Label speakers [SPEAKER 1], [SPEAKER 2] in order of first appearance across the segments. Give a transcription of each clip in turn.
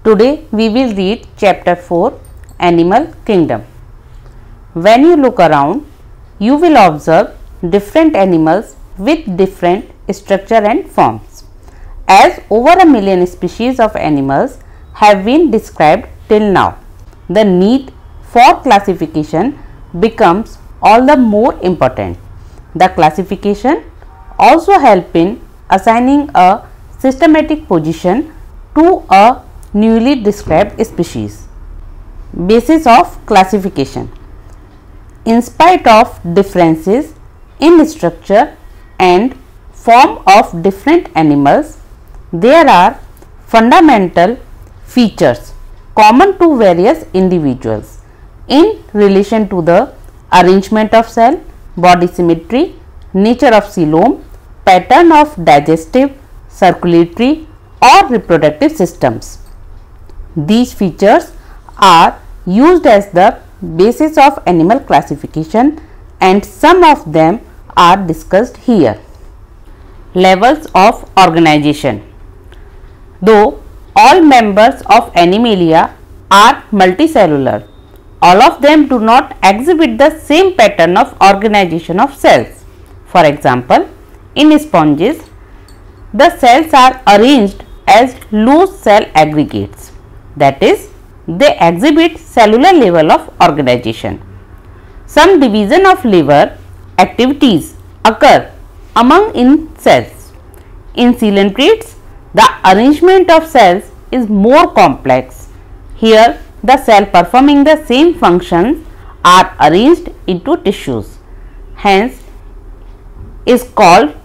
[SPEAKER 1] Today we will read chapter 4, Animal Kingdom. When you look around, you will observe different animals with different structure and forms. As over a million species of animals have been described till now, the need for classification becomes all the more important. The classification also helps in assigning a systematic position to a newly described species. Basis of classification. In spite of differences in structure and form of different animals, there are fundamental features common to various individuals in relation to the arrangement of cell, body symmetry, nature of coelom, pattern of digestive, circulatory or reproductive systems. These features are used as the basis of animal classification and some of them are discussed here. Levels of organization. Though all members of Animalia are multicellular, all of them do not exhibit the same pattern of organization of cells. For example, in sponges, the cells are arranged as loose cell aggregates, that is, they exhibit cellular level of organization. Some division of liver activities occur among in cells. In coelenterids, the arrangement of cells is more complex. Here, the cell performing the same functions are arranged into tissues. Hence, is called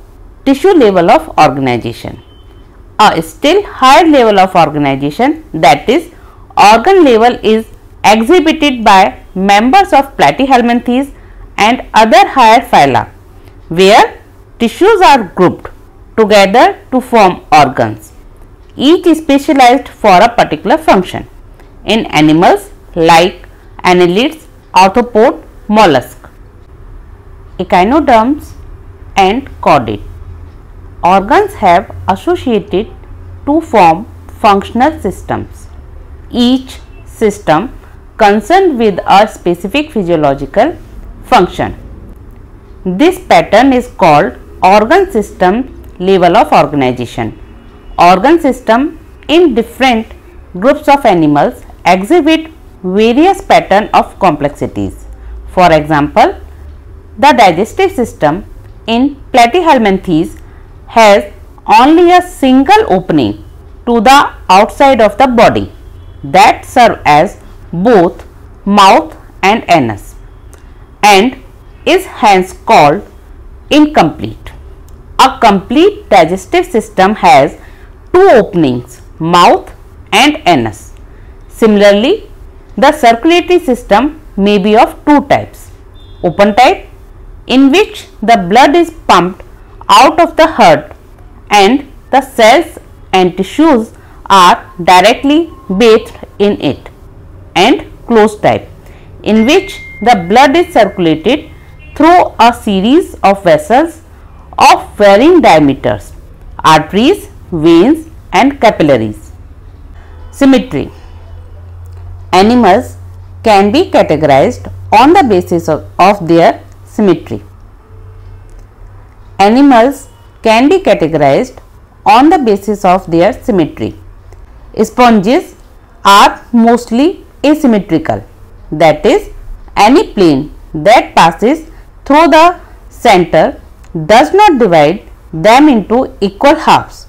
[SPEAKER 1] tissue level of organization. A still higher level of organization, that is, organ level, is exhibited by members of Platyhelminthes and other higher phyla, where tissues are grouped together to form organs, each specialized for a particular function. In animals like annelids, arthropod, mollusk, echinoderms and chordate, organs have associated to form functional systems, each system concerned with a specific physiological function. This pattern is called organ system level of organization. Organ system in different groups of animals exhibit various patterns of complexities. For example, the digestive system in Platyhelminthes has only a single opening to the outside of the body that serve as both mouth and anus and is hence called incomplete. A complete digestive system has two openings, mouth and anus. Similarly, the circulatory system may be of two types: open type, in which the blood is pumped out of the heart and the cells and tissues are directly bathed in it, and closed type, in which the blood is circulated through a series of vessels of varying diameters, arteries, veins and capillaries. Symmetry. Animals can be categorized on the basis of their symmetry. Animals can be categorized on the basis of their symmetry. Sponges are mostly asymmetrical, that is, any plane that passes through the center does not divide them into equal halves.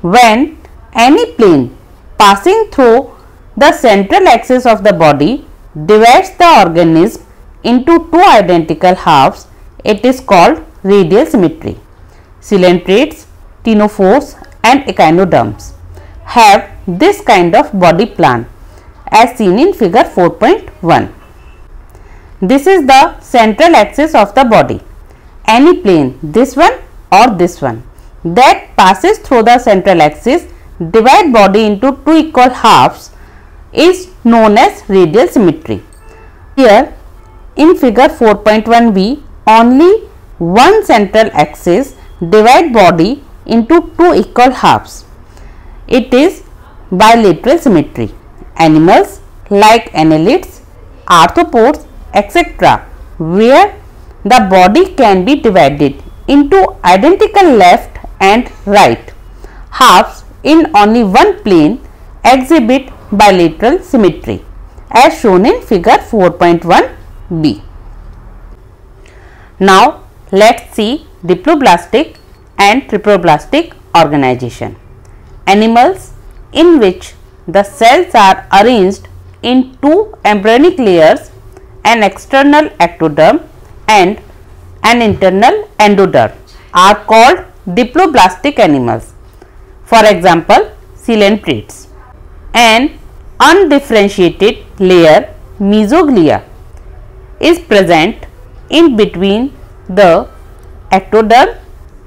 [SPEAKER 1] When any plane passing through the central axis of the body divides the organism into two identical halves, it is called radial symmetry. Coelenterids, ctenophores and echinoderms have this kind of body plan as seen in figure 4.1. This is the central axis of the body. Any plane, this one or this one, that passes through the central axis divide body into two equal halves is known as radial symmetry. Here in figure 4.1b, only one central axis divide body into two equal halves. It is bilateral symmetry. Animals like annelids, arthropods, etc., where the body can be divided into identical left and right halves in only one plane exhibit bilateral symmetry as shown in figure 4.1b. Now let's see diploblastic and triploblastic organization. Animals in which the cells are arranged in two embryonic layers, an external ectoderm and an internal endoderm, are called diploblastic animals. For example, coelenterids. An undifferentiated layer, mesoglia, is present in between the ectoderm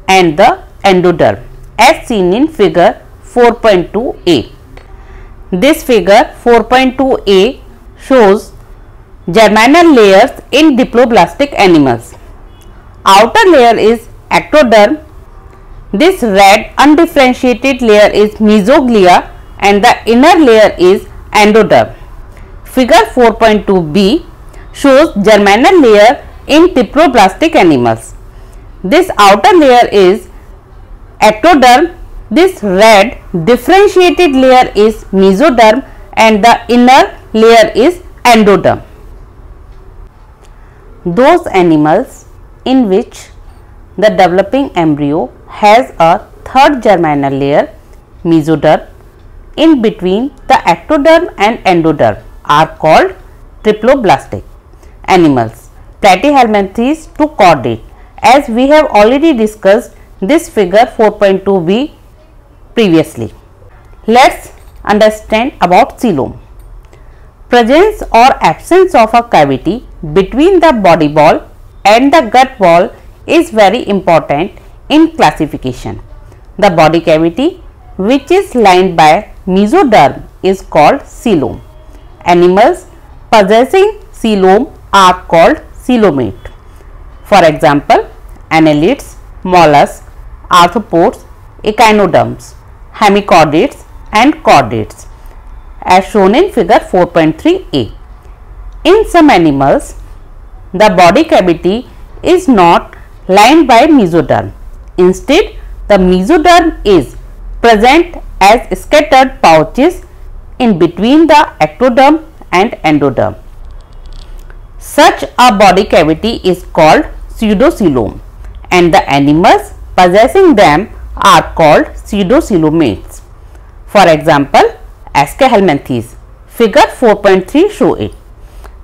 [SPEAKER 1] and the endoderm as seen in figure 4.2a. This figure 4.2a shows germinal layers in diploblastic animals. Outer layer is ectoderm. This red undifferentiated layer is mesoglia and the inner layer is endoderm. Figure 4.2b shows germinal layer in diploblastic animals. This outer layer is ectoderm. This red differentiated layer is mesoderm and the inner layer is endoderm. Those animals in which the developing embryo has a third germinal layer, mesoderm, in between the ectoderm and endoderm are called triploblastic animals. Platyhelminthes to chordate, as we have already discussed this figure 4.2b previously. Let's understand about coelom. Presence or absence of a cavity between the body wall and the gut wall is very important in classification. The body cavity which is lined by mesoderm is called coelom. Animals possessing coelom are called coelomate. For example, annelids, mollusks, arthropods, echinoderms, hemichordates and chordates as shown in figure 4.3a. In some animals, the body cavity is not lined by mesoderm. Instead, the mesoderm is present as scattered pouches in between the ectoderm and endoderm. Such a body cavity is called pseudocoelom and the animals possessing them are called pseudocoelomates. For example, Aschelminthes, figure 4.3 show it.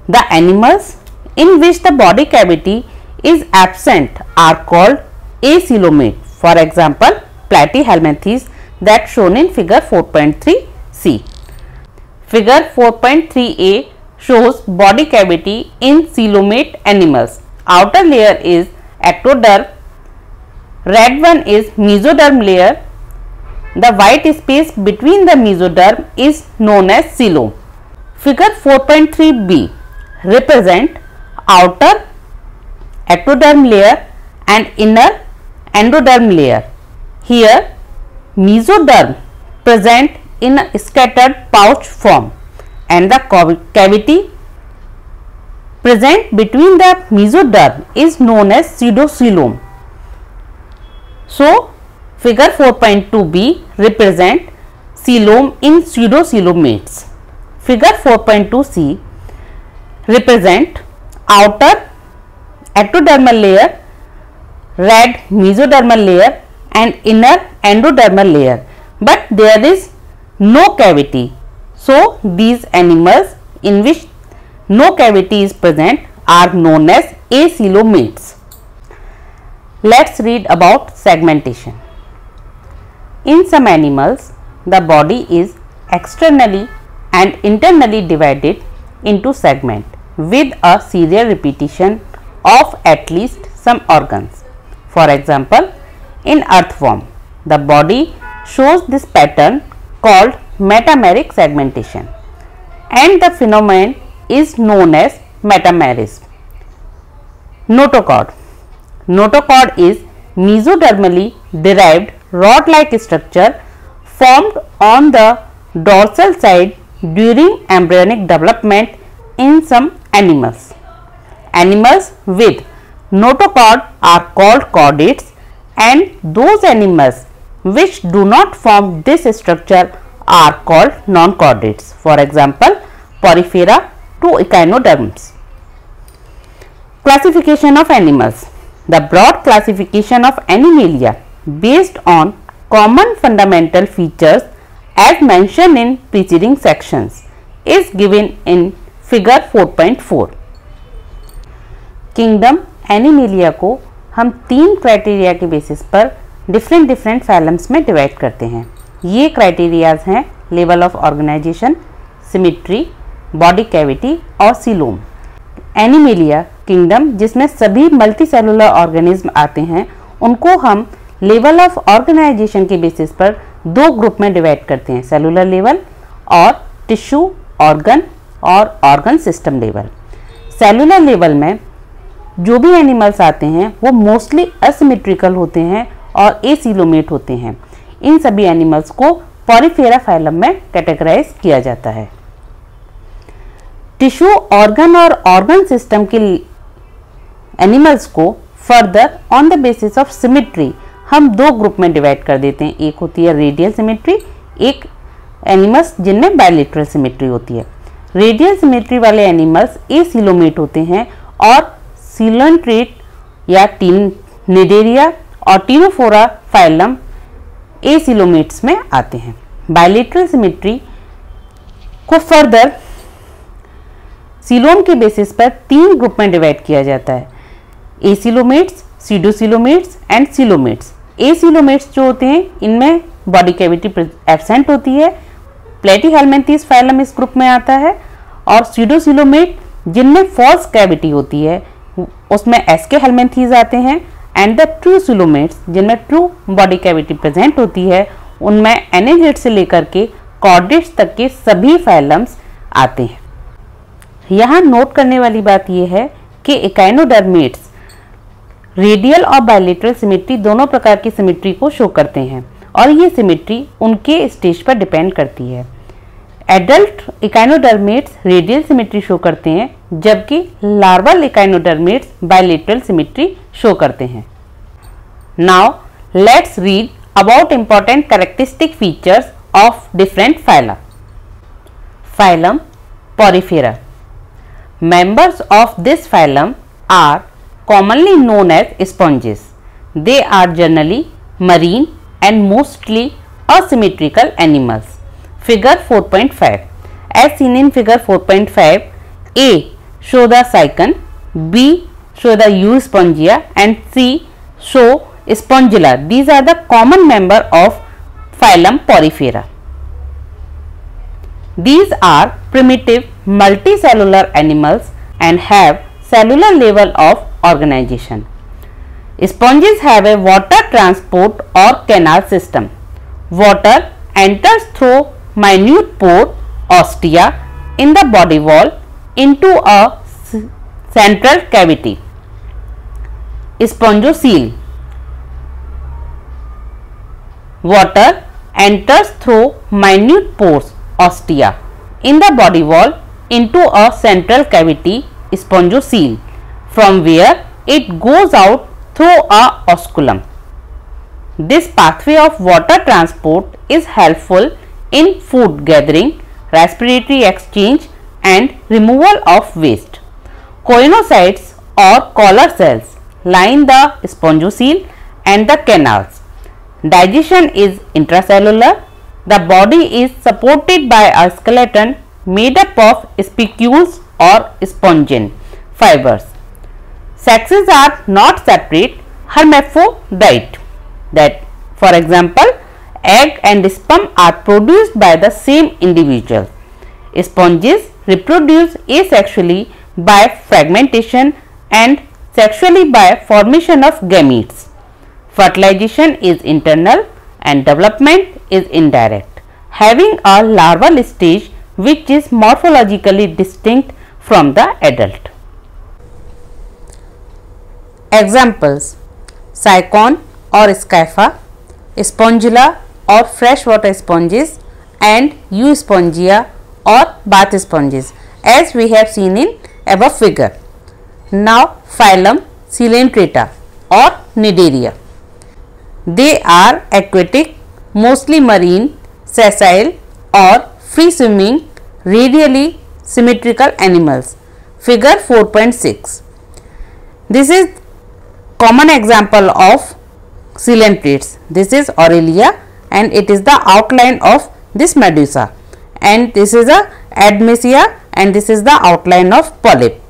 [SPEAKER 1] The animals in which the body cavity is absent are called acoelomate. For example, Platyhelminthes that shown in figure 4.3c. Figure 4.3a shows body cavity in coelomate animals. Outer layer is ectoderm, red one is mesoderm layer. The white space between the mesoderm is known as coelom. Figure 4.3b represent outer ectoderm layer and inner endoderm layer. Here mesoderm present in a scattered pouch form and the cavity present between the mesoderm is known as pseudocoelom. So, figure 4.2b represent coelom in pseudocoelomates. Figure 4.2c represent outer ectodermal layer, red mesodermal layer and inner endodermal layer, but there is no cavity. So, these animals in which no cavity is present are known as acoelomates. Let's read about segmentation. In some animals, the body is externally and internally divided into segments with a serial repetition of at least some organs. For example, in earthworm, the body shows this pattern called metameric segmentation and the phenomenon is known as metamerism. Notochord. Notochord is mesodermally derived rod-like structure formed on the dorsal side during embryonic development in some animals. Animals with notochord are called chordates, and those animals which do not form this structure are called non-chordates. For example, Porifera to echinoderms. Classification of animals. The broad classification of Animalia based on common fundamental features as mentioned in preceding sections is given in figure 4.4. Kingdom animalia को हम 3 criteria के basis पर different फैलम्स में divide करते हैं। ये criterias हैं level of organisation, symmetry, body cavity और सीलोम। एनिमेलिया किंगडम जिसमें सभी मल्टी सेलुलर ऑर्गेनिज्म आते हैं, उनको हम लेवल ऑफ ऑर्गेनाइजेशन के बेसिस पर 2 ग्रुप में डिवाइड करते हैं, सेलुलर लेवल और टिश्यू, ऑर्गन और organ system level. Cellular level में जो भी एनिमल्स आते हैं वो मोस्टली असिमेट्रिकल होते हैं और एसीलोमेट होते हैं। इन सभी एनिमल्स को पोरिफेरा फाइलम में कैटेगराइज किया जाता है। टिश्यू, ऑर्गन और ऑर्गन सिस्टम के एनिमल्स को further on the basis of symmetry हम 2 ग्रुप में डिवाइड कर देते हैं। एक होती है रेडियल सिमेट्री, एक एनिमल्स जिनमें बायलेटरल सिमेट्री होती है। रेडियल सिमेट्री वाले एनिमल्स एसीलोमेट होते हैं और सीलोन्ट्रेट या निडेरिया और टीनोफोरा फाइलम एसीलोमेट्स में आते हैं। बायलेटरल सिमेट्री को फर्दर सीलोम के बेसिस पर 3 ग्रुप में डिवाइड किया जाता है, एसीलोमेट्स, सीडोसीलोमेट्स एंड सीलोमेट्स। एसीलोमेट्स जो होते हैं इनमें बॉडी कैविटी एब्सेंट होती है, प्लेटीहेल्मिन्थेस फाइलम इस ग्रुप में आता है, और सीडोसीलोमेट जिनमें फॉल्स कैविटी होती है उसमें एस्के हेल्मिन्थेस आते हैं, एंड द ट्रू सीलोमेट्स जिनमें ट्रू बॉडी कैविटी प्रेजेंट होती है उनमें एनेलिड से लेकर के कॉर्डेट्स तक के सभी फाइलम्स आते हैं। यहाँ नोट करने वाली बात यह है कि एकाइनोडर्मेट्स रेडियल और बायलेटरल सिमेट्री दोनों प्रकार की सिमेट्री को शो करते हैं और ये सिमेट्री उनके स्टेज पर डिपेंड करती है। एडल्ट एकाइनोडर्मेट्स रेडियल सिमेट्री शो करते हैं, जबकि लार्वल एकाइनोडर्मेट्स बायलेटरल सिमेट्री शो करते हैं। Now let's read about important characteristic features of different phylum. Phylum Porifera. Members of this phylum are commonly known as sponges. They are generally marine and mostly asymmetrical animals. Figure 4.5. As seen in figure 4.5, A show the cycon, B show the Euspongia and C show Spongilla. These are the common member of phylum Porifera. These are primitive multicellular animals and have cellular level of organization. Sponges have a water transport or canal system. Water enters through minute pore ostia in the body wall into a central cavity. Spongocoel. Water enters through minute pores ostia in the body wall into a central cavity, spongocoel, from where it goes out through a osculum. This pathway of water transport is helpful in food gathering, respiratory exchange and removal of waste. Coenocytes or collar cells line the spongocoel and the canals. Digestion is intracellular. The body is supported by a skeleton made up of spicules or spongin fibers. Sexes are not separate, hermaphrodite. That, for example, egg and sperm are produced by the same individual. Sponges reproduce asexually by fragmentation and sexually by formation of gametes. Fertilization is internal and development is indirect, having a larval stage which is morphologically distinct from the adult. Examples: Cycon or Scapha, Spongilla or freshwater sponges and Euspongia or bath sponges, as we have seen in above figure. Now phylum Coelenterata or Cnidaria. They are aquatic, mostly marine, sessile or free swimming, radially symmetrical animals. Figure 4.6. This is common example of coelentrates. This is Aurelia and it is the outline of this medusa, and this is a Admesia and this is the outline of polyp.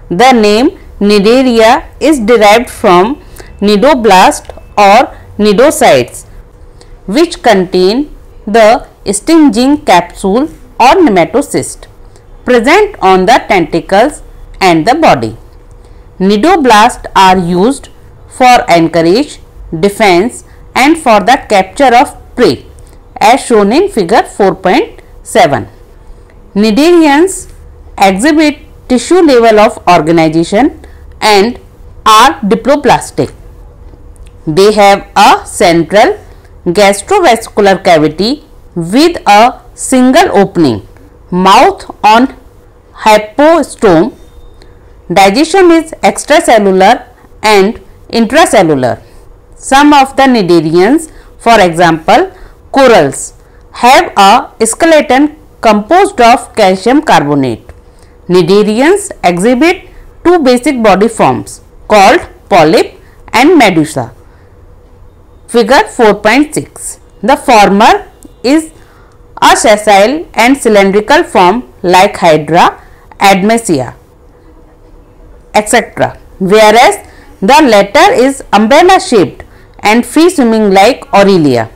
[SPEAKER 1] The name Cnidaria is derived from cnidoblast or cnidocytes, which contain the stinging capsule or nematocyst present on the tentacles and the body. Cnidoblasts are used for anchorage, defense and for the capture of prey, as shown in figure 4.7. Cnidarians exhibit tissue level of organization and are diploblastic. They have a central gastrovascular cavity with a single opening, mouth on hypostome. Digestion is extracellular and intracellular. Some of the cnidarians, for example corals, have a skeleton composed of calcium carbonate. Cnidarians exhibit two basic body forms called polyp and medusa. Figure 4.6. The former is a sessile and cylindrical form like Hydra, Admesia, etc., whereas the latter is umbrella shaped and free swimming like Aurelia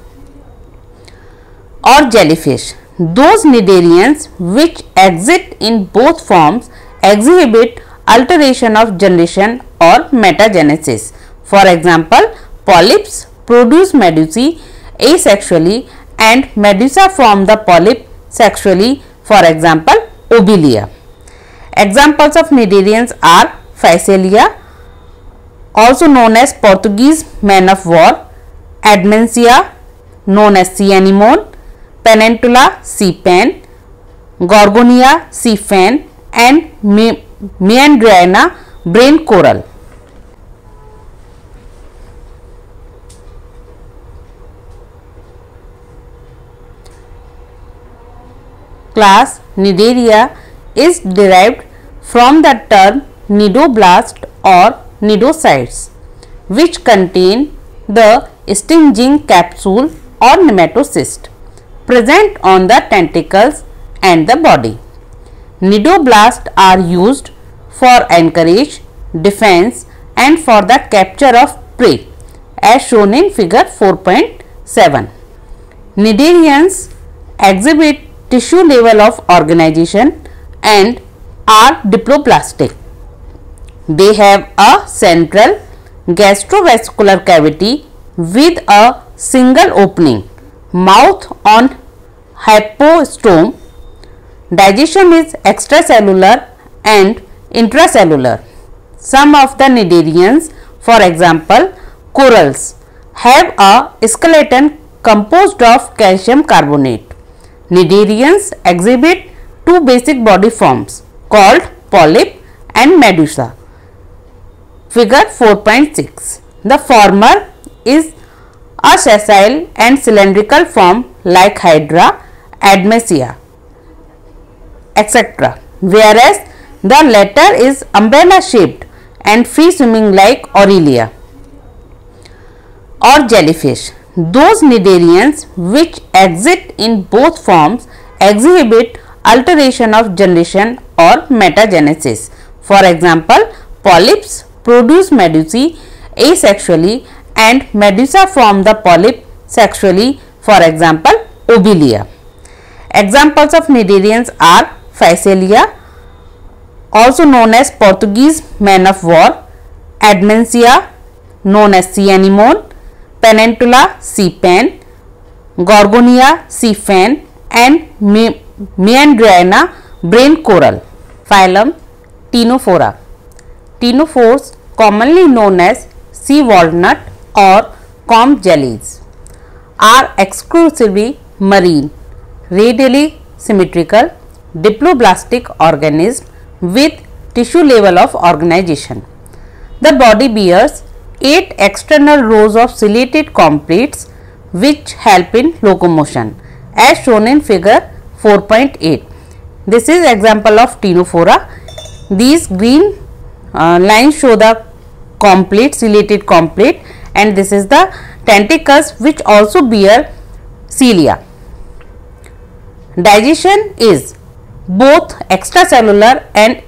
[SPEAKER 1] or jellyfish. Those cnidarians which exist in both forms exhibit alteration of generation or metagenesis. For example, polyps produce medusae asexually and medusa form the polyp sexually, for example Obelia. Examples of cnidarians are Physalia, also known as Portuguese man of war, Admesia, known as sea anemone, Pennantula sea pen, Gorgonia sea fan and Meandrina brain coral. Class Cnidaria is derived from the term cnidoblast or cnidocytes, which contain the stinging capsule or nematocyst present on the tentacles and the body. Cnidoblasts are used for anchorage, defense and for the capture of prey, as shown in figure 4.7. Cnidarians exhibit tissue level of organization and are diploblastic. They have a central gastrovascular cavity with a single opening, mouth on hypostome. Digestion is extracellular and intracellular. Some of the cnidarians, for example corals, have a skeleton composed of calcium carbonate. Cnidarians exhibit two basic body forms called polyp and medusa. Figure 4.6. The former is a sessile and cylindrical form like Hydra, Admesia, etc., whereas the latter is umbrella shaped and free swimming like Aurelia or jellyfish. Those cnidarians which exist in both forms exhibit alteration of generation or metagenesis. For example, polyps produce medusae asexually and medusa form the polyp sexually, for example Obelia. Examples of cnidarians are Physalia, also known as Portuguese man of war, Admesia, known as sea anemone, Pennantula sea pen, Gorgonia sea fan and Meandrina brain coral. Phylum Ctenophora. Ctenophores, commonly known as sea walnut or comb jellies, are exclusively marine radially symmetrical diploblastic organism with tissue level of organization. The body bears 8 external rows of ciliated completes which help in locomotion as shown in figure 4.8. This is example of Ctenophora. These green lines show the complete, ciliated complete, and this is the tentacles which also bear cilia. Digestion is both extracellular and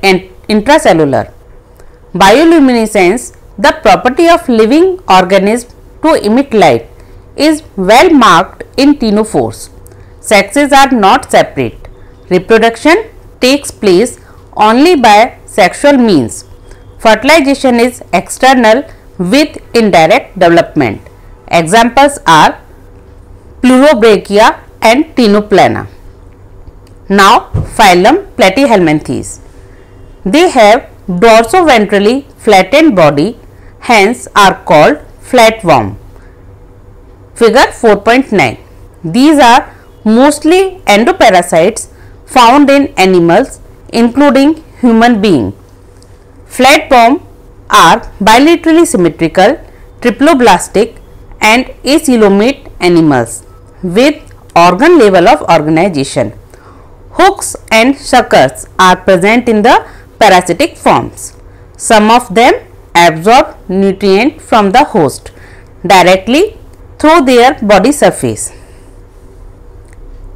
[SPEAKER 1] intracellular. Bioluminescence, the property of living organism to emit light, is well marked in ctenophores. Sexes are not separate. Reproduction takes place only by sexual means. Fertilization is external with indirect development. Examples are Pleurobrachia and Ctenoplana. Now, phylum Platyhelminthes. They have dorsoventrally flattened body, hence are called flatworm. Figure 4.9. These are mostly endoparasites found in animals including human being. Flatworm are bilaterally symmetrical, triploblastic and acoelomate animals with organ level of organization. Hooks and suckers are present in the parasitic forms. Some of them absorb nutrient from the host directly through their body surface.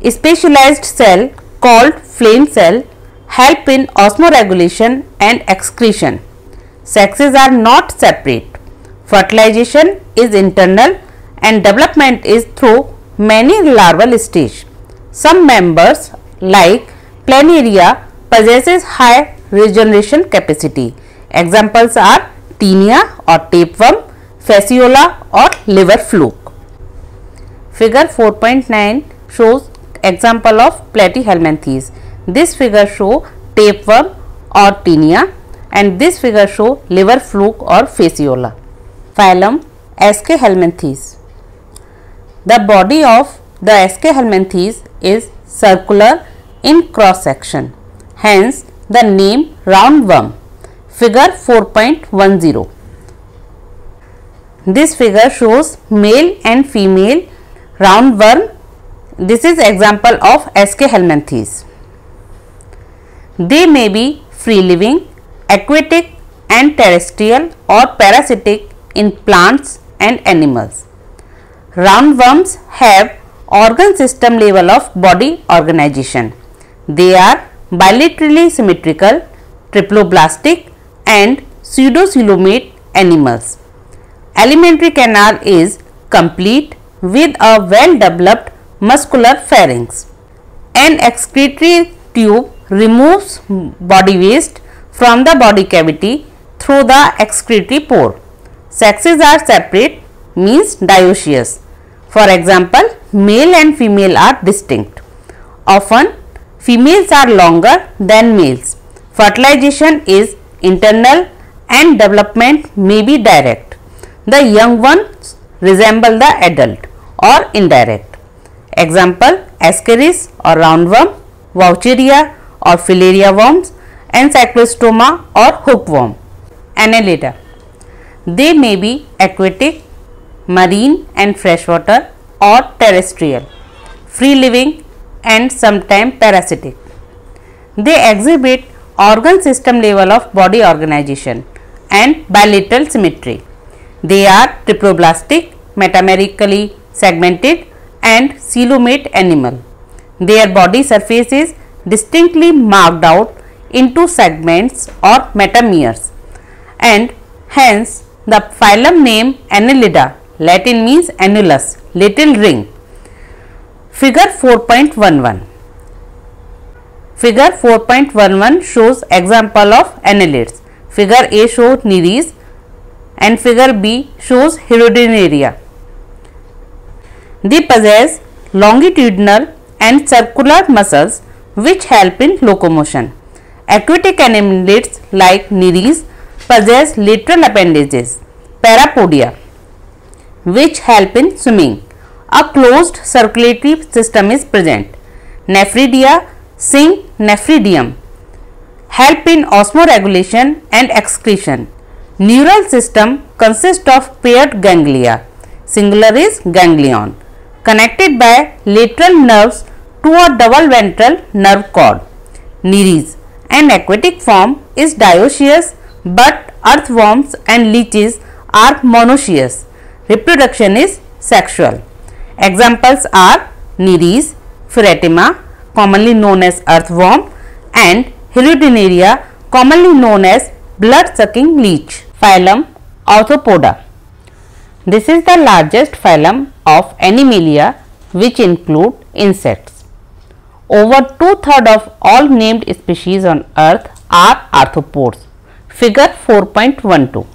[SPEAKER 1] A specialized cell called flame cell help in osmoregulation and excretion. Sexes are not separate. Fertilization is internal and development is through many larval stage. Some members like Planaria possesses high regeneration capacity. Examples are Taenia or tapeworm, Fasciola or liver fluke. Figure 4.9 shows example of Platyhelminthes. This figure show tapeworm or Taenia and this figure show liver fluke or Fasciola. Phylum Aschelminthes. The body of the Aschelminthes is circular in cross section, hence the name roundworm. Figure 4.10. This figure shows male and female roundworm. This is example of Aschelminthes. They may be free living, aquatic and terrestrial or parasitic in plants and animals. Roundworms have organ system level of body organization. They are bilaterally symmetrical, triploblastic and pseudocoelomate animals. Alimentary canal is complete with a well developed muscular pharynx. An excretory tube removes body waste from the body cavity through the excretory pore. Sexes are separate, means dioecious. For example, male and female are distinct. Often, females are longer than males. Fertilization is internal and development may be direct. The young ones resemble the adult or indirect. Example, Ascaris or roundworm, Vaucheria or filaria worms and Cyclostoma or hookworm. Annelida. They may be aquatic, marine and freshwater or terrestrial, free living and sometimes parasitic. They exhibit organ system level of body organization and bilateral symmetry. They are triploblastic, metamerically segmented and coelomate animal. Their body surface is distinctly marked out into segments or metameres and hence the phylum name Annelida, Latin means annulus, little ring. Figure 4.11. Figure 4.11 shows example of annelids. Figure A shows Nereis and figure B shows Herodinaria. They possess longitudinal and circular muscles which help in locomotion. Aquatic annelids like Nereis possess lateral appendages, parapodia, which help in swimming. A closed circulatory system is present. Nephridia, Sing nephridium. Help in osmoregulation and excretion. Neural system consists of paired ganglia. Singular is ganglion, connected by lateral nerves to a double ventral nerve cord. Nereis. An aquatic form is dioecious, but earthworms and leeches are monoecious. Reproduction is sexual. Examples are Nereis, Phyretima, commonly known as earthworm, and Hirudinaria, commonly known as blood-sucking leech. Phylum Arthropoda. This is the largest phylum of Animalia, which include insects. Over 2/3 of all named species on earth are arthropods. Figure 4.12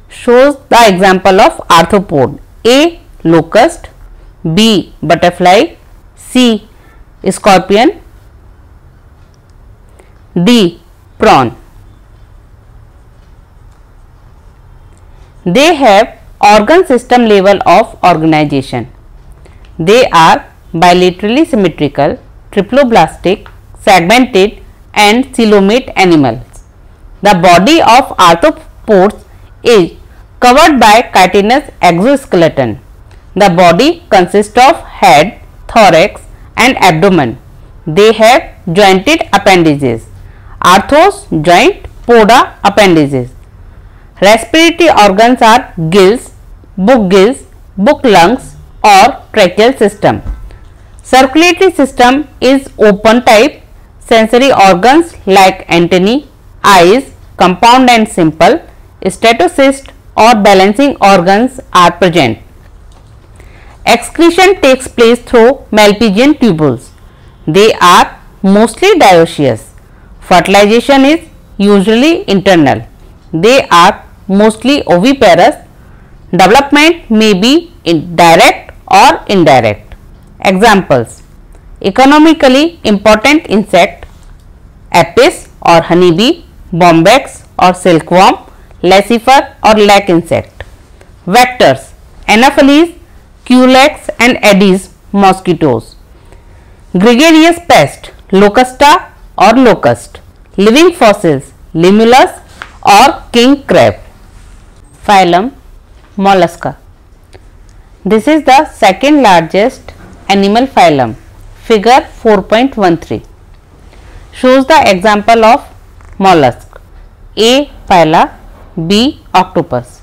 [SPEAKER 1] shows the example of arthropod. A. Locust, B. Butterfly, C. Scorpion, D. Prawn. They have organ system level of organization. They are bilaterally symmetrical, triploblastic, segmented and coelomate animals. The body of arthropods is covered by chitinous exoskeleton. The body consists of head, thorax and abdomen. They have jointed appendages. Arthros joint, poda appendages. Respiratory organs are gills, book lungs or tracheal system. Circulatory system is open type. Sensory organs like antennae, eyes, compound and simple, stetocyst or balancing organs are present. Excretion takes place through Malpighian tubules. They are mostly dioecious. Fertilization is usually internal. They are mostly oviparous. Development may be direct or indirect. Examples: economically important insect, apis or honeybee, bombyx or silkworm, laccifer or lac insect. Vectors: Anopheles, Culex and Aedes mosquitoes. Gregarious pest: Locusta or locust. Living fossils: Limulus or king crab. Phylum Mollusca. This is the second largest animal phylum. Figure 4.13 shows the example of mollusk. A. Phyla, B. Octopus.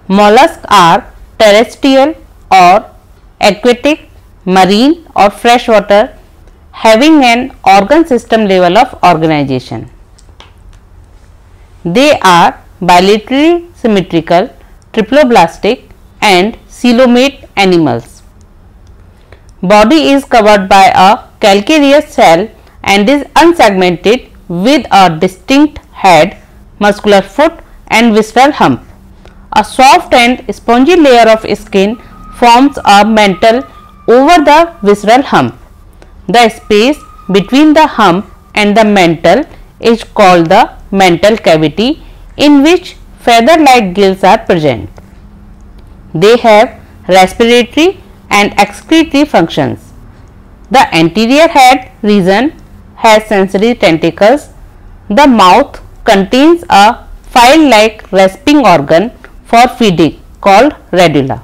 [SPEAKER 1] Mollusks are terrestrial or aquatic, marine or freshwater, having an organ system level of organization. They are bilaterally symmetrical, triploblastic and coelomate animals. Body is covered by a calcareous shell and is unsegmented with a distinct head, muscular foot and visceral hump. A soft and spongy layer of skin forms a mantle over the visceral hump. The space between the hump and the mantle is called the mantle cavity, in which feather-like gills are present. They have respiratory and excretory functions. The anterior head region has sensory tentacles. The mouth contains a file-like rasping organ for feeding called radula.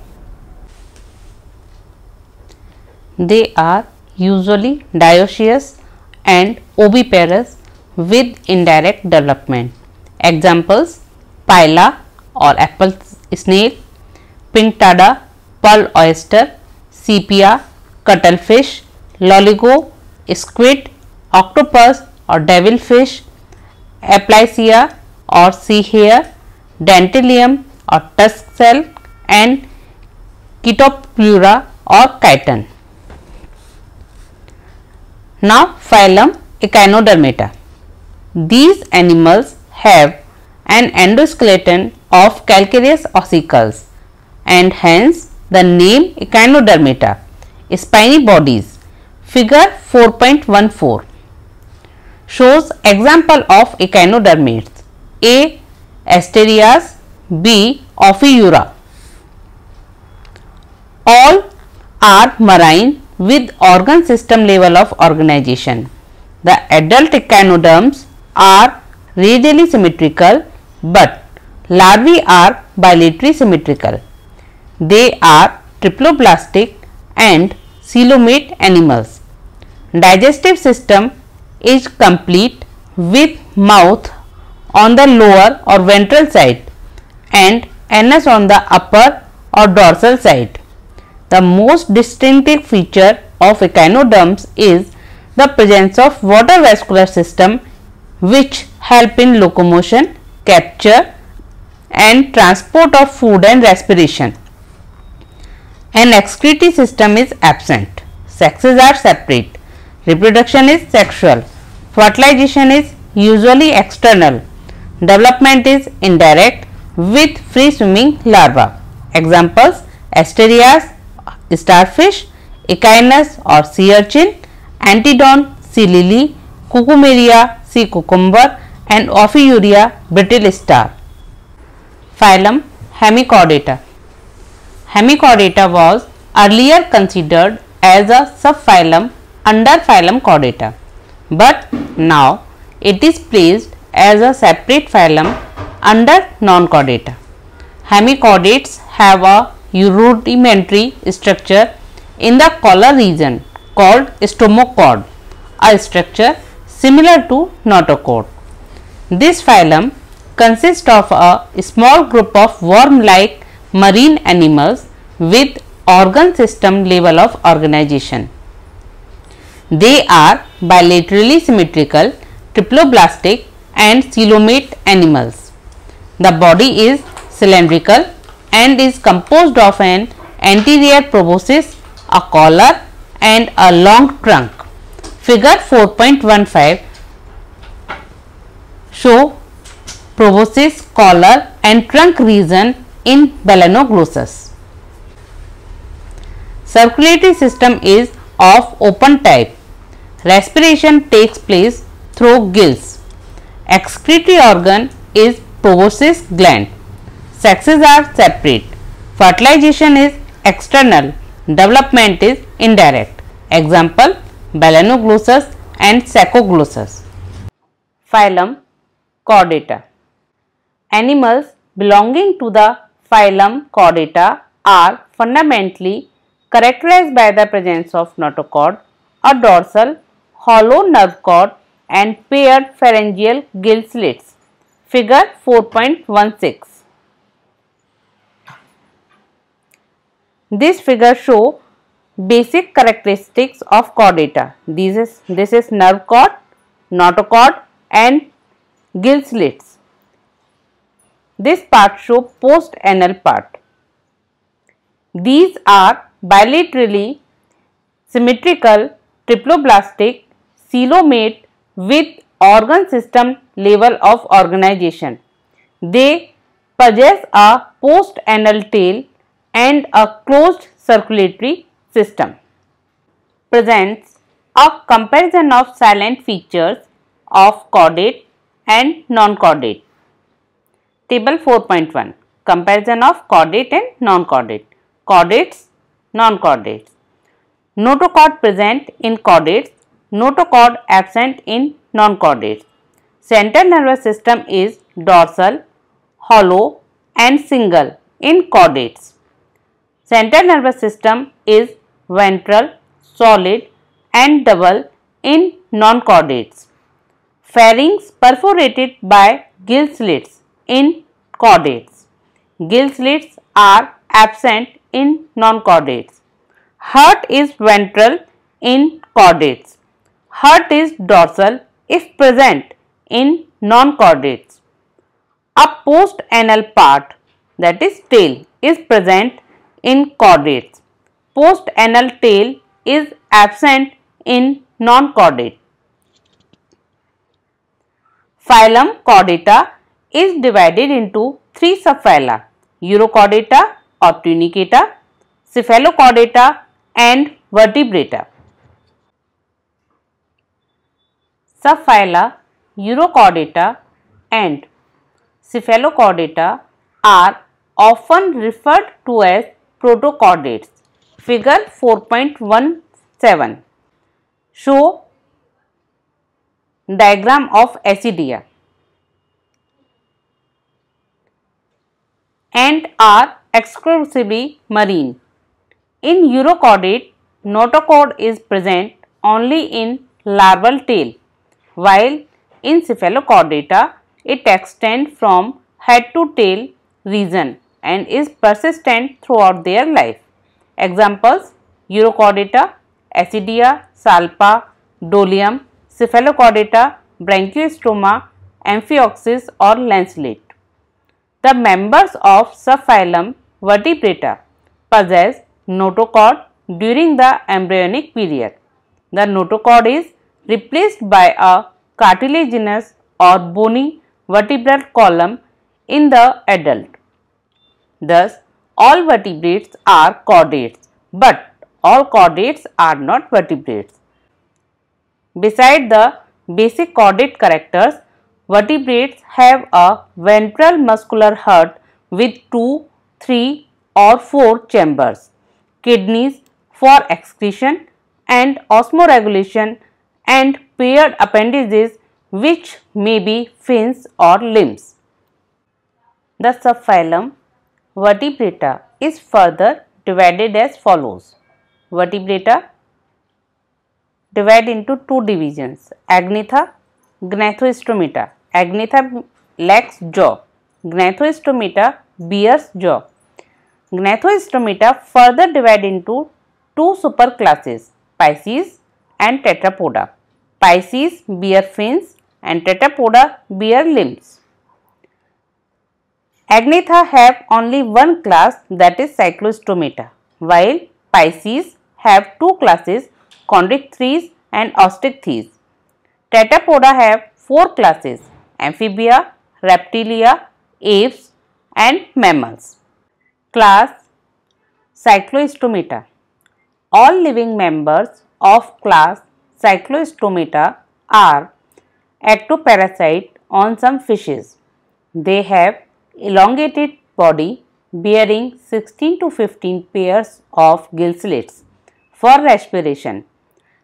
[SPEAKER 1] They are usually dioecious and oviparous with indirect development. Examples: Phyla or apple snail, Pinctada, pearl oyster, sepia, cuttlefish, loligo, squid, octopus or devilfish, Aplysia or sea hare, Dentalium or tusk shell and Chaetoplura or chiton. Now phylum Echinodermata. These animals have an endoskeleton of calcareous ossicles and hence the name Echinodermata. Spiny bodies. Figure 4.14 shows example of echinodermates. A. Asterias, B. Ophiura. All are marine with organ system level of organization. The adult echinoderms are radially symmetrical, but larvae are bilaterally symmetrical. They are triploblastic and coelomate animals. Digestive system is complete with mouth on the lower or ventral side and anus on the upper or dorsal side. The most distinctive feature of echinoderms is the presence of water vascular system, which help in locomotion, capture and transport of food and respiration. An excretory system is absent. Sexes are separate. Reproduction is sexual. Fertilization is usually external. Development is indirect with free swimming larvae. Examples: Asterias, starfish, Echinus or sea urchin, Antedon, sea lily, Cucumeria, sea cucumber and Ophiuria, brittle star. Phylum Hemichordata. Hemichordata was earlier considered as a subphylum under phylum Chordata, but now it is placed as a separate phylum under non-chordata. Hemichordates have a rudimentary structure in the collar region called stomochord, a structure similar to notochord. This phylum consists of a small group of worm-like marine animals with organ system level of organization. They are bilaterally symmetrical, triploblastic and coelomate animals. The body is cylindrical and is composed of an anterior proboscis, a collar and a long trunk. Figure 4.15 show proboscis, collar and trunk region in Balanoglossus. Circulatory system is of open type. Respiration takes place through gills. Excretory organ is proboscis gland. Sexes are separate. Fertilization is external. Development is indirect. Example: Balanoglossus and Saccoglossus. Phylum Chordata. Animals belonging to the phylum Chordata are fundamentally characterized by the presence of notochord, a dorsal hollow nerve cord and paired pharyngeal gill slits. Figure 4.16. This figure shows basic characteristics of chordata. This is nerve cord, notochord and gill slits. This part shows post-anal part. These are bilaterally symmetrical, triploblastic, coelomate with organ system level of organization. They possess a post-anal tail and a closed circulatory system. Presents a comparison of silent features of chordate and non-chordate. Table 4.1. Comparison of chordate and non-chordate. Chordates, non-chordates. Notochord present in chordates, notochord absent in non-chordates. Central nervous system is dorsal, hollow and single in chordates. Central nervous system is ventral, solid and double in non-chordates. Pharynx perforated by gill slits in chordates. Gill slits are absent in non-chordates. Heart is ventral in chordates. Heart is dorsal if present in non-chordates. A post-anal part, that is tail, is present in chordates. Post-anal tail is absent in non-chordate. Phylum Chordata is divided into three subphyla: Urochordata or Tunicata, Cephalochordata and Vertebrata. Subphyla Urochordata and Cephalochordata are often referred to as protochordates. Figure 4.17 show diagram of Acidia and are exclusively marine. In Urochordate, notochord is present only in larval tail, while in Cephalochordata it extends from head to tail region and is persistent throughout their life. Examples: Urochordata, Acidia, Salpa, Dolium, Cephalochordata, Branchiostoma, Amphioxus or Lanceolate. The members of subphylum Vertebrata possess notochord during the embryonic period. The notochord is replaced by a cartilaginous or bony vertebral column in the adult. Thus, all vertebrates are chordates, but all chordates are not vertebrates. Beside the basic chordate characters, vertebrates have a ventral muscular heart with 2, 3 or 4 chambers, kidneys for excretion and osmoregulation, and paired appendages which may be fins or limbs. The subphylum Vertebrata is further divided as follows. Vertebrata divide into two divisions: Agnatha, Gnathostomata. Agnatha lacks jaw. Gnathostomata bears jaw. Gnathostomata further divide into two superclasses, Pisces and Tetrapoda. Pisces bear fins and Tetrapoda bear limbs. Agnatha have only one class, that is Cyclostomata, while Pisces have two classes, Chondrichthyes and Osteichthyes. Tetrapoda have four classes, Amphibia, Reptilia, Apes and Mammals. Class Cyclostomata. All living members of class Cyclostomata are ectoparasite on some fishes. They have elongated body bearing 16 to 15 pairs of gill slits for respiration.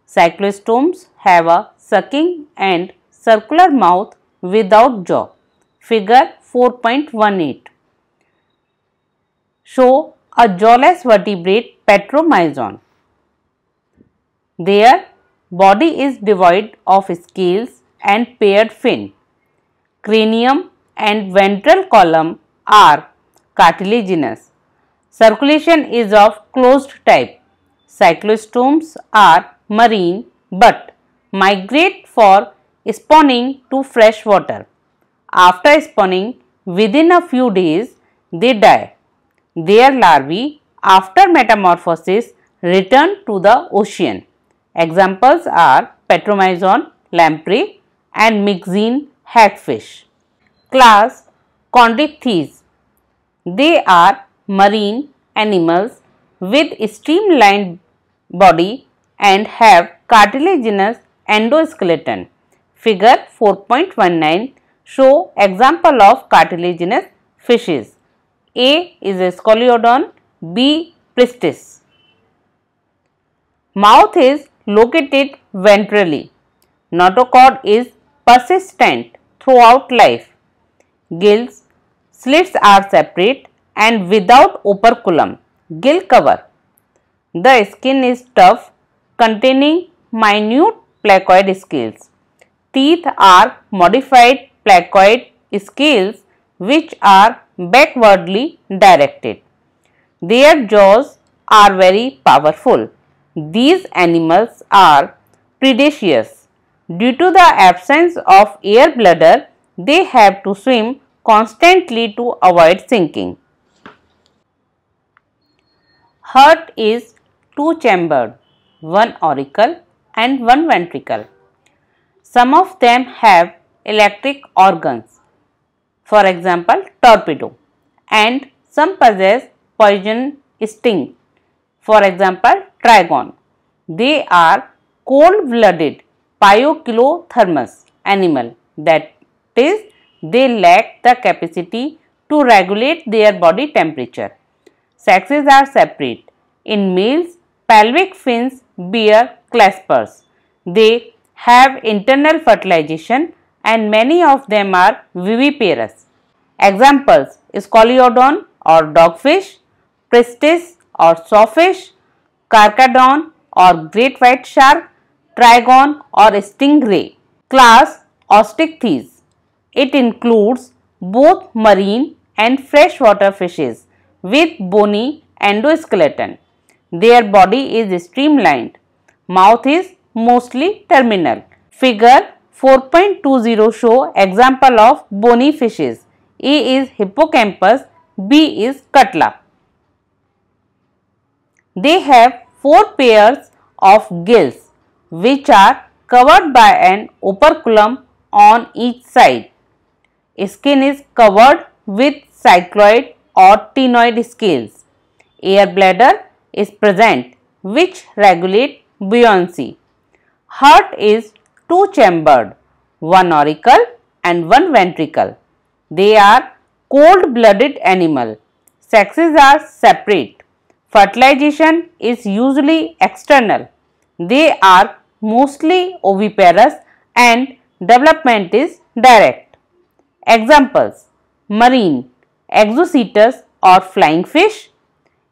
[SPEAKER 1] Cyclostomes have a sucking and circular mouth without jaw. Figure 4.18 show a jawless vertebrate Petromyzon. Their body is devoid of scales and paired fin. Cranium and ventral column are cartilaginous. Circulation is of closed type. Cyclostomes are marine but migrate for spawning to fresh water. After spawning, within a few days, they die. Their larvae, after metamorphosis, return to the ocean. Examples are Petromyzon, lamprey and Myxine hagfish. Class Chondrichthyes. They are marine animals with streamlined body and have cartilaginous endoskeleton. Figure 4.19 show example of cartilaginous fishes. A is a Scoliodon, B Pristis. Mouth is located ventrally. Notochord is persistent throughout life. Gills slits are separate and without operculum, gill cover. The skin is tough, containing minute placoid scales. Teeth are modified placoid scales which are backwardly directed. Their jaws are very powerful. These animals are predaceous. Due to the absence of air bladder, they have to swim constantly to avoid sinking. Heart is two-chambered, one auricle and one ventricle. Some of them have electric organs, for example torpedo, and some possess poison sting, for example trigon. They are cold-blooded pyochilothermous animal, that is, they lack the capacity to regulate their body temperature. Sexes are separate. In males, pelvic fins bear claspers. They have internal fertilization and many of them are viviparous. Examples: Scoliodon or dogfish, Pristis or sawfish, Carcharodon or great white shark, Trigon or stingray. Class Osteichthyes. It includes both marine and freshwater fishes with bony endoskeleton. Their body is streamlined. Mouth is mostly terminal. Figure 4.20 show example of bony fishes. A is hippocampus, B is cutla. They have 4 pairs of gills which are covered by an operculum on each side. Skin is covered with cycloid or ctenoid scales. Air bladder is present which regulate buoyancy. Heart is two-chambered, one auricle and one ventricle. They are cold-blooded animal. Sexes are separate. Fertilization is usually external. They are mostly oviparous and development is direct. Examples: marine, Exocetus or flying fish,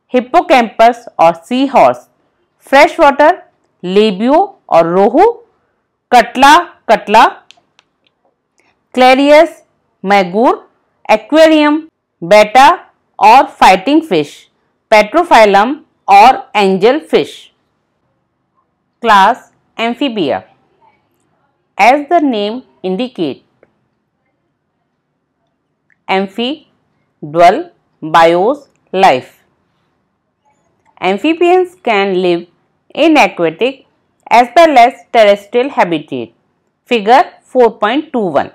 [SPEAKER 1] hippocampus or seahorse, freshwater, labio or rohu, cutla, Clarias, magur, aquarium, betta or fighting fish, Petrophyllum or angel fish. Class Amphibia. As the name indicates, amphi, dwell, bios, life. Amphibians can live in aquatic as well as terrestrial habitat. Figure 4.21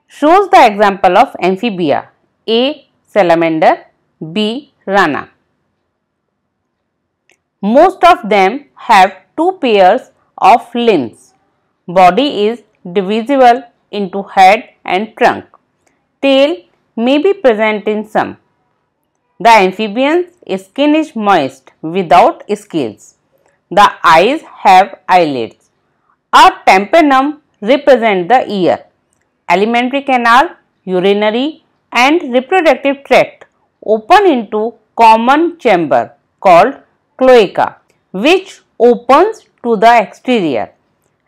[SPEAKER 1] shows the example of amphibia. A. Salamander, B. Rana. Most of them have 2 pairs of limbs. Body is divisible into head and trunk. Tail may be present in some. The amphibian's skin is moist without scales. The eyes have eyelids. A tympanum represents the ear. Alimentary canal, urinary and reproductive tract open into common chamber called cloaca, which opens to the exterior.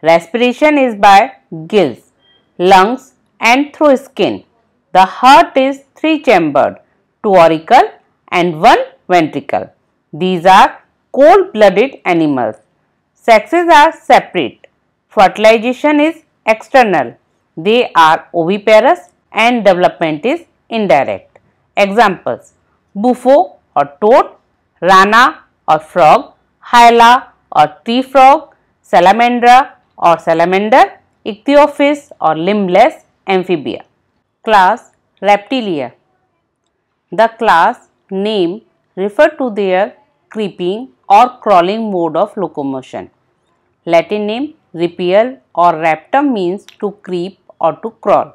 [SPEAKER 1] Respiration is by gills, lungs and through skin. The heart is 3-chambered, 2 auricle and 1 ventricle. These are cold-blooded animals. Sexes are separate. Fertilization is external. They are oviparous and development is indirect. Examples: buffo or toad, rana or frog, hyla or tree frog, salamandra or salamander, ichthyophis or limbless amphibia. Class Reptilia. The class name refer to their creeping or crawling mode of locomotion. Latin name Ripial or raptum means to creep or to crawl.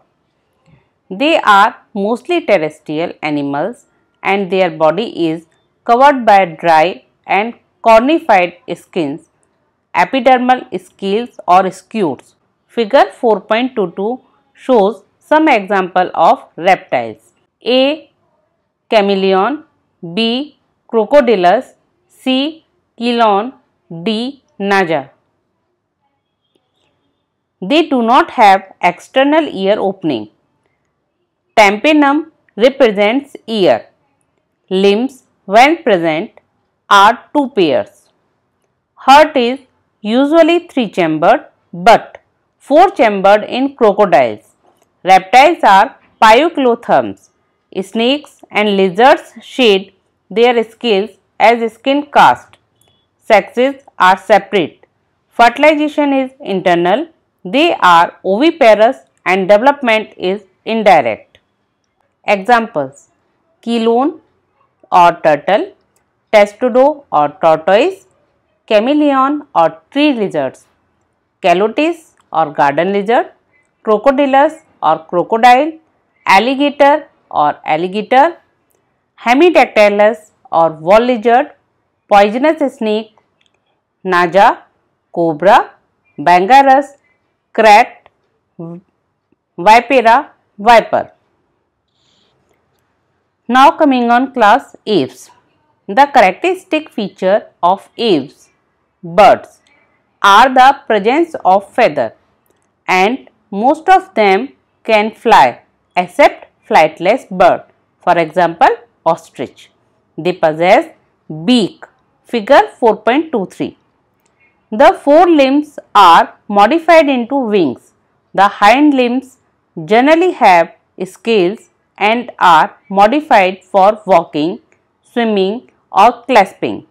[SPEAKER 1] They are mostly terrestrial animals and their body is covered by dry and cornified skins, epidermal scales or scutes. Figure 4.22 shows some example of reptiles. A. Chameleon, B. Crocodilus, C. Chelone, D. Naja. They do not have external ear opening. Tympanum represents ear. Limbs, when present, are 2 pairs. Heart is usually 3-chambered but 4-chambered in crocodiles. Reptiles are pyocelotherms. Snakes and lizards shed their scales as skin cast. Sexes are separate. Fertilization is internal. They are oviparous and development is indirect. Examples: chelone or turtle, testudo or tortoise, chameleon or tree lizards, calotes or garden lizard, crocodilus or crocodile, alligator or alligator, hemidactylus or wall lizard, poisonous snake, naja, cobra, bangarus, krat, vipera, viper. Now coming on class aves. The characteristic feature of aves birds are the presence of feather, and most of them can fly except flightless bird, for example ostrich. They possess beak, figure 4.23. The forelimbs are modified into wings. The hind limbs generally have scales and are modified for walking, swimming or clasping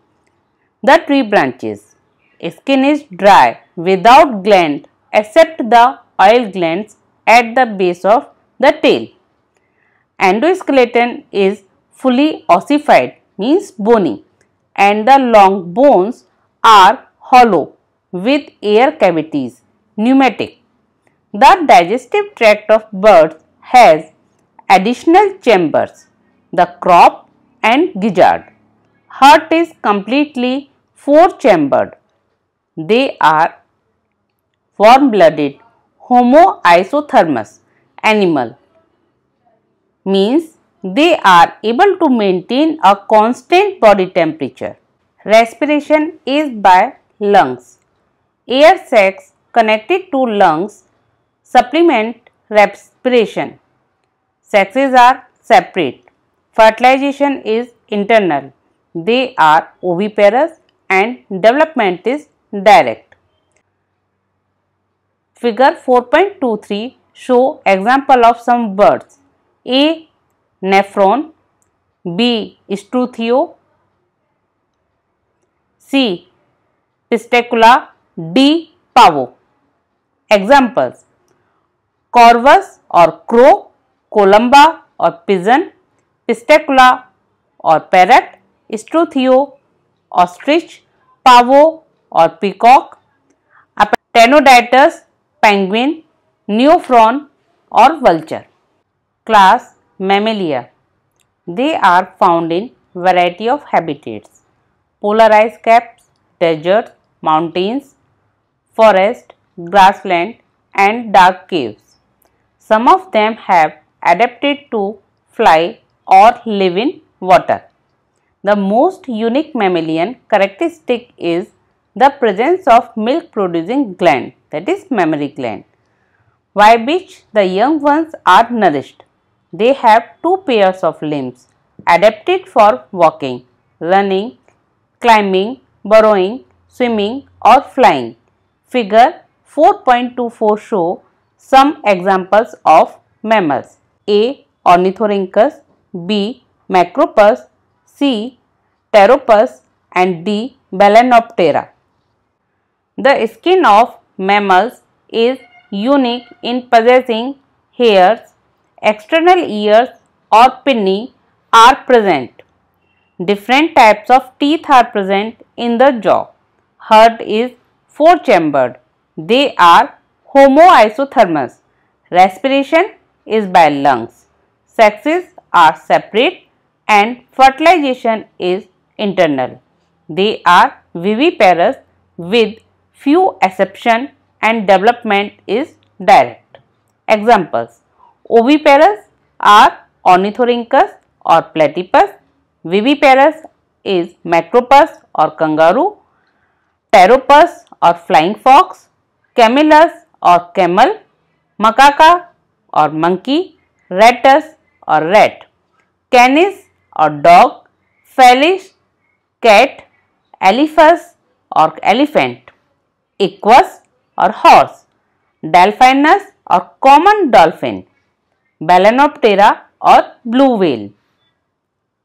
[SPEAKER 1] the tree branches. Skin is dry without gland except the oil glands at the base of the tail. Endoskeleton is fully ossified, means bony, and the long bones are hollow with air cavities, pneumatic. The digestive tract of birds has additional chambers, the crop and gizzard. Heart is completely four-chambered. They are warm-blooded Homo isothermous animal, means they are able to maintain a constant body temperature. Respiration is by lungs. Air sacs connected to lungs supplement respiration. Sexes are separate. Fertilization is internal. They are oviparous and development is direct. Figure 4.23 show example of some birds. A. Nephron, B. Struthio, C. Pistacula, D. Pavo. Examples: corvus or crow, columba or pigeon, pistacula or parrot, struthio ostrich, pavo or peacock, Pteronodactylus penguin, neophron or vulture. Class Mammalia. They are found in variety of habitats: polar ice caps, deserts, mountains, forest, grassland and dark caves. Some of them have adapted to fly or live in water. The most unique mammalian characteristic is the presence of milk producing gland, that is mammary gland, by which the young ones are nourished. They have two pairs of limbs adapted for walking, running, climbing, burrowing, swimming or flying. Figure 4.24 show some examples of mammals: A. Ornithorhynchus, B. Macropus, C. Pteropus and D. Balanoptera. The skin of mammals is unique in possessing hairs, external ears or pinnae are present. Different types of teeth are present in the jaw. Heart is four-chambered. They are Homo isothermous. Respiration is by lungs. Sexes are separate and fertilization is internal. They are viviparous with few exceptions and development is direct. Examples: oviparous are Ornithorhynchus or Platypus, viviparous is Macropus or kangaroo, Pteropus or flying fox, Camelus or camel, Macaca or monkey, Rattus or rat, Canis or dog, Felis cat, Elephas or elephant, Equus or horse, Delphinus or common dolphin, Balanoptera or blue whale,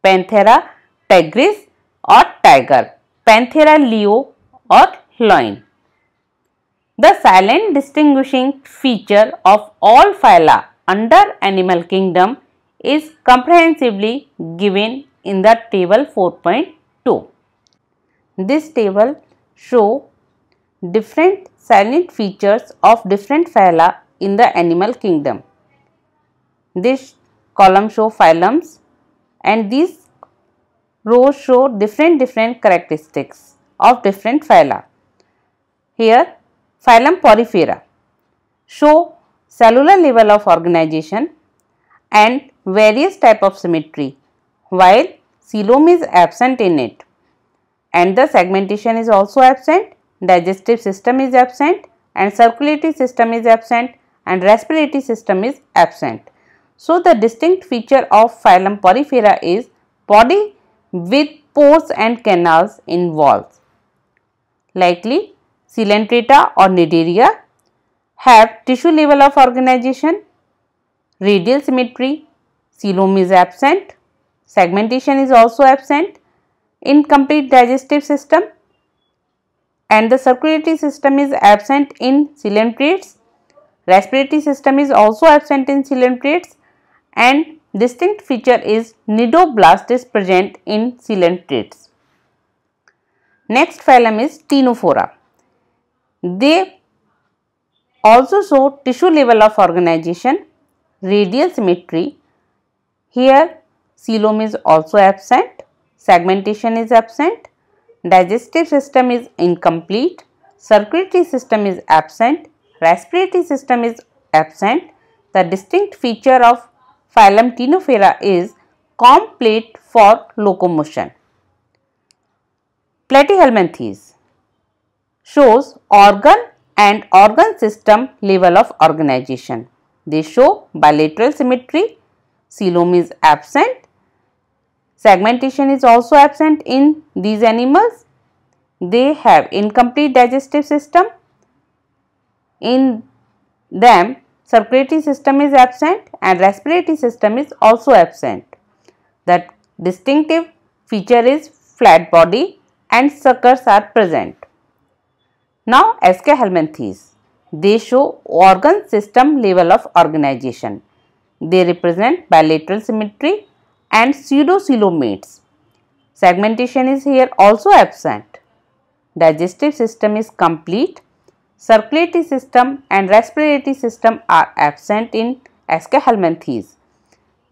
[SPEAKER 1] Panthera tigris or tiger, Panthera leo or loin. The silent distinguishing feature of all phyla under animal kingdom is comprehensively given in the table 4.2. This table shows different silent features of different phyla in the animal kingdom. This column shows phylums and this rows show different characteristics of different phyla. Here, phylum Porifera show cellular level of organization and various type of symmetry, while coelom is absent in it, and the segmentation is also absent, digestive system is absent, and circulatory system is absent, and respiratory system is absent. So, the distinct feature of phylum Porifera is body with pores and canals in walls. Likely, Coelenterata or Cnidaria have tissue level of organization, radial symmetry, coelom is absent, segmentation is also absent, incomplete digestive system, and the circulatory system is absent in coelentrates, respiratory system is also absent in coelentrates, and distinct feature is cnidoblast is present in coelentrates. Next phylum is Ctenophora. They also show tissue level of organization, radial symmetry. Here coelom is also absent, segmentation is absent, digestive system is incomplete, circulatory system is absent, respiratory system is absent. The distinct feature of phylum Ctenophora is comb plate for locomotion. Platyhelminthes shows organ and organ system level of organization. They show bilateral symmetry, coelom is absent, segmentation is also absent in these animals. They have incomplete digestive system. In them, circulatory system is absent and respiratory system is also absent. The distinctive feature is flat body and suckers are present. Now, Aschelminthes, they show organ system level of organization. They represent bilateral symmetry and pseudocoelomates. Segmentation is here also absent. Digestive system is complete. Circulatory system and respiratory system are absent in Aschelminthes.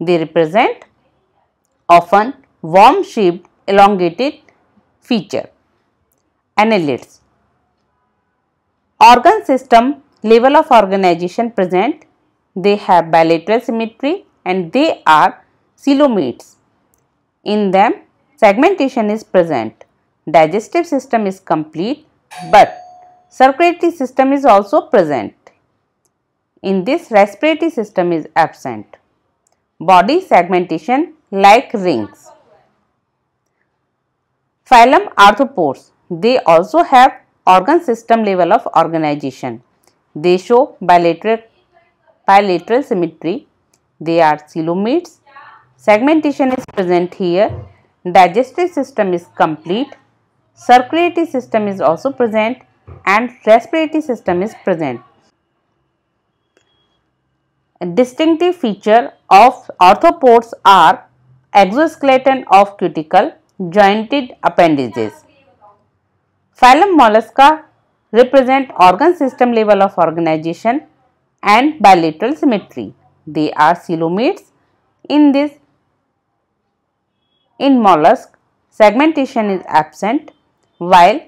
[SPEAKER 1] They represent often worm-shaped elongated feature. Annelids, organ system level of organization present. They have bilateral symmetry and they are coelomates. In them, segmentation is present. Digestive system is complete, but circulatory system is also present. In this, respiratory system is absent. Body segmentation like rings. Phylum Arthropods, they also have organ system level of organization. They show bilateral symmetry. They are coelomates. Segmentation is present here. Digestive system is complete. Circulatory system is also present and respiratory system is present. A distinctive feature of arthropods are exoskeleton of cuticle, jointed appendages. Phylum Mollusca represent organ system level of organization and bilateral symmetry. They are coelomates. In mollusk, segmentation is absent, while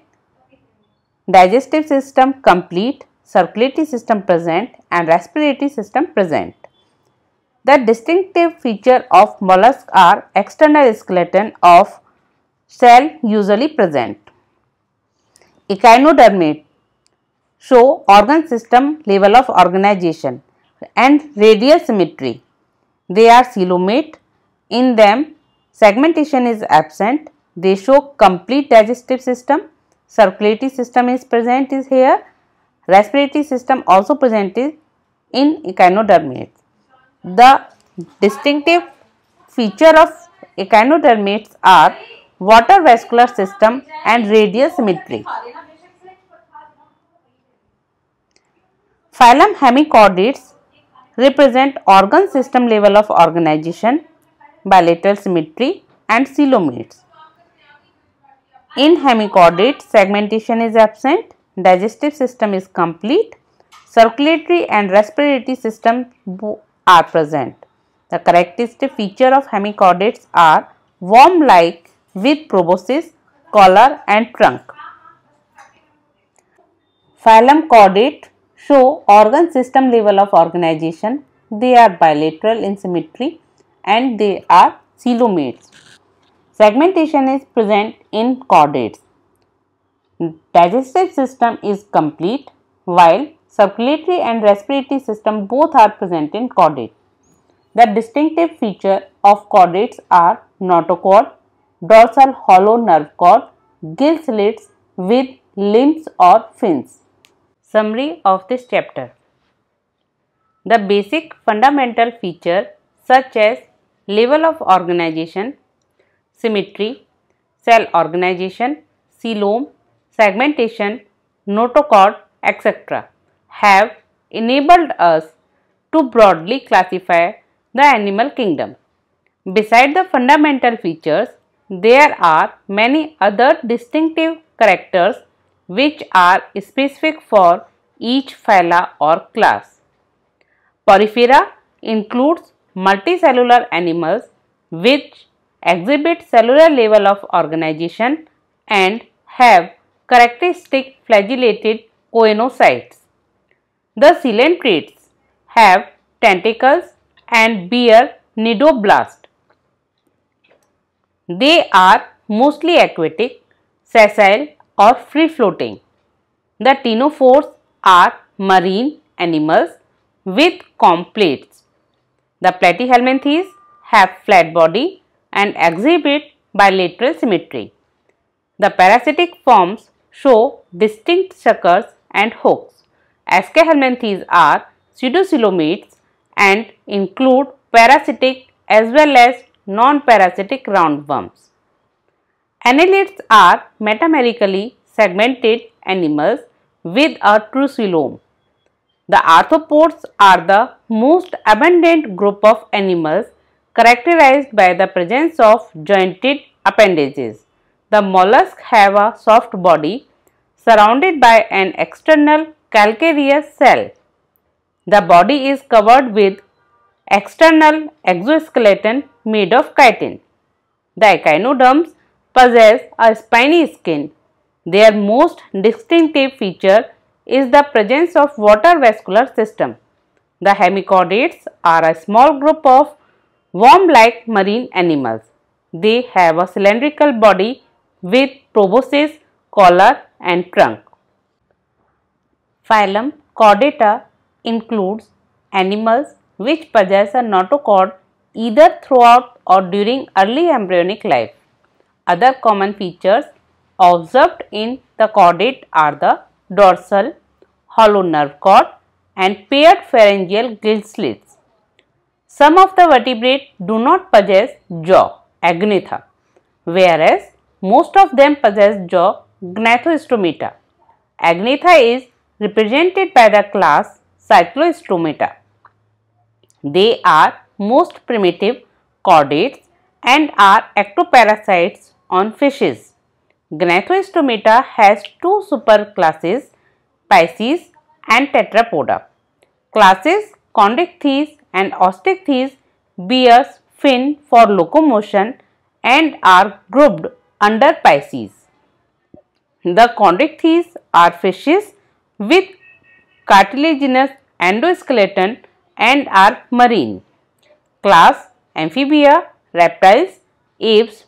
[SPEAKER 1] digestive system complete, circulatory system present and respiratory system present. The distinctive feature of mollusks are external skeleton of shell usually present. Echinodermate show organ system level of organization and radial symmetry. They are coelomate. In them, segmentation is absent. They show complete digestive system. Circulatory system is present is here. Respiratory system also present is in echinodermates. The distinctive feature of echinodermates are water vascular system and radial symmetry. Phylum Hemichordates represent organ system level of organization, bilateral symmetry and coelomates. In hemichordates, segmentation is absent, digestive system is complete, circulatory and respiratory system are present. The characteristic feature of hemichordates are worm-like with proboscis, collar and trunk. Phylum Chordate show organ system level of organization. They are bilateral in symmetry and they are coelomates. Segmentation is present in chordates. Digestive system is complete while circulatory and respiratory system both are present in chordate. The distinctive feature of chordates are notochord, dorsal hollow nerve cord, gill slits with limbs or fins. Summary of this chapter. The basic fundamental features such as level of organization, symmetry, cell organization, coelom, segmentation, notochord, etc. have enabled us to broadly classify the animal kingdom. Beside the fundamental features, there are many other distinctive characters which are specific for each phyla or class. Porifera includes multicellular animals which exhibit cellular level of organization and have characteristic flagellated choanocytes. The coelentrates have tentacles and bear cnidoblast. They are mostly aquatic, sessile or free floating. The ctenophores are marine animals with comb plates. The platyhelminthes have flat body and exhibit bilateral symmetry. The parasitic forms show distinct suckers and hooks. Aschelminthes are pseudocoelomates and include parasitic as well as non-parasitic roundworms. Annelids are metamerically segmented animals with a true coelom. The arthropods are the most abundant group of animals characterized by the presence of jointed appendages. The mollusks have a soft body surrounded by an external calcareous shell. The body is covered with external exoskeleton made of chitin. The echinoderms possess a spiny skin. Their most distinctive feature is the presence of water vascular system. The hemichordates are a small group of worm-like marine animals. They have a cylindrical body with proboscis, collar and trunk. Phylum Chordata includes animals which possess a notochord either throughout or during early embryonic life. Other common features observed in the chordate are the dorsal, hollow nerve cord and paired pharyngeal gill slits. Some of the vertebrates do not possess jaw, agnatha, whereas most of them possess jaw, gnathostomata. Agnatha is represented by the class Cyclostomata. They are most primitive chordates and are ectoparasites on fishes. Gnathostomata has two superclasses, Pisces and Tetrapoda. Classes Chondrichthyes and Osteichthyes bears fin for locomotion and are grouped under Pisces. The Chondrichthyes are fishes with cartilaginous endoskeleton and are marine. Class Amphibia, reptiles, apes.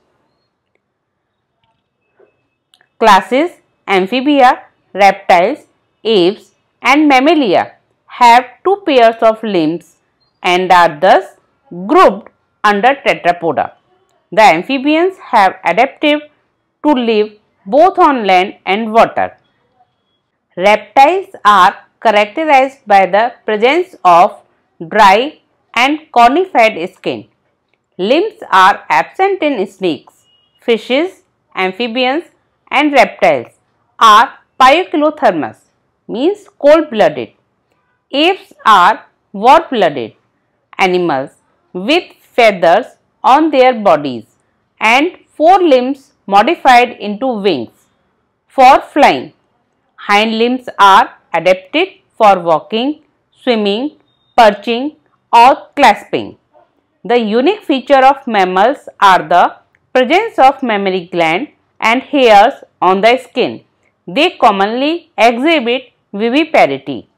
[SPEAKER 1] Classes Amphibia, reptiles, apes and Mammalia have two pairs of limbs and are thus grouped under Tetrapoda. The amphibians have adapted to live both on land and water. Reptiles are characterized by the presence of dry and cornified skin. Limbs are absent in snakes. Fishes, amphibians and reptiles are pyochilothermous, means cold-blooded. Apes are warm-blooded animals with feathers on their bodies and four limbs modified into wings for flying. Hind limbs are adapted for walking, swimming, perching or clasping. The unique feature of mammals are the presence of mammary gland and hairs on the skin. They commonly exhibit viviparity.